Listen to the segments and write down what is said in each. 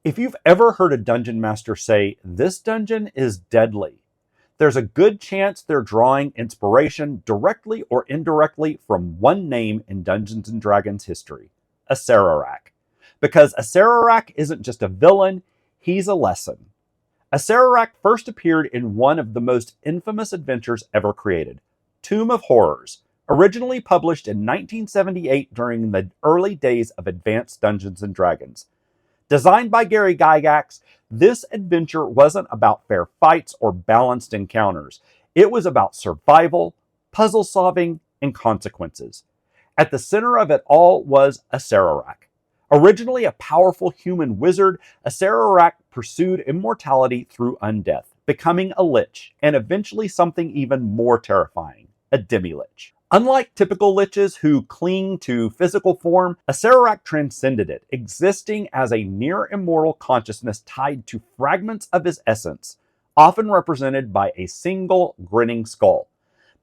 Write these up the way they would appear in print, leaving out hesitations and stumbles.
If you've ever heard a dungeon master say, "This dungeon is deadly," there's a good chance they're drawing inspiration directly or indirectly from one name in Dungeons & Dragons history, Acererak. Because Acererak isn't just a villain, he's a lesson. Acererak first appeared in one of the most infamous adventures ever created, Tomb of Horrors, originally published in 1978 during the early days of Advanced Dungeons & Dragons. Designed by Gary Gygax, this adventure wasn't about fair fights or balanced encounters. It was about survival, puzzle solving, and consequences. At the center of it all was Acererak. Originally a powerful human wizard, Acererak pursued immortality through undeath, becoming a lich, and eventually something even more terrifying, a demilich. Unlike typical liches who cling to physical form, Acererak transcended it, existing as a near-immortal consciousness tied to fragments of his essence, often represented by a single grinning skull.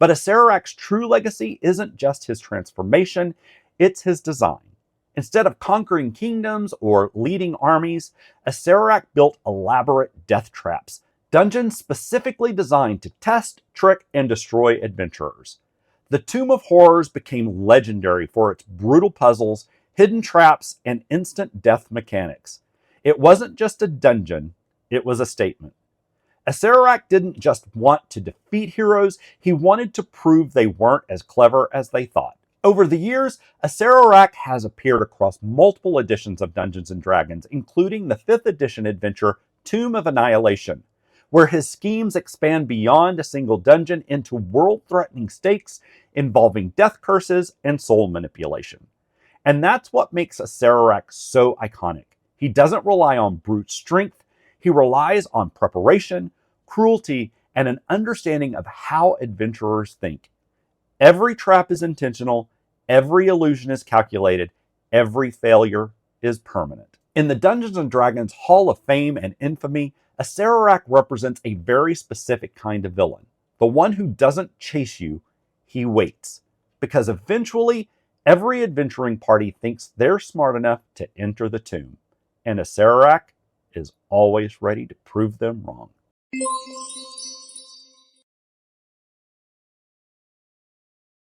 But Acererak's true legacy isn't just his transformation, it's his design. Instead of conquering kingdoms or leading armies, Acererak built elaborate death traps, dungeons specifically designed to test, trick, and destroy adventurers. The Tomb of Horrors became legendary for its brutal puzzles, hidden traps, and instant death mechanics. It wasn't just a dungeon, it was a statement. Acererak didn't just want to defeat heroes, he wanted to prove they weren't as clever as they thought. Over the years, Acererak has appeared across multiple editions of Dungeons & Dragons, including the 5th edition adventure Tomb of Annihilation, where his schemes expand beyond a single dungeon into world-threatening stakes involving death curses and soul manipulation. And that's what makes Acererak so iconic. He doesn't rely on brute strength, he relies on preparation, cruelty, and an understanding of how adventurers think. Every trap is intentional, every illusion is calculated, every failure is permanent. In the Dungeons & Dragons Hall of Fame and Infamy, Acererak represents a very specific kind of villain. The one who doesn't chase you, he waits. Because eventually, every adventuring party thinks they're smart enough to enter the tomb. And Acererak is always ready to prove them wrong.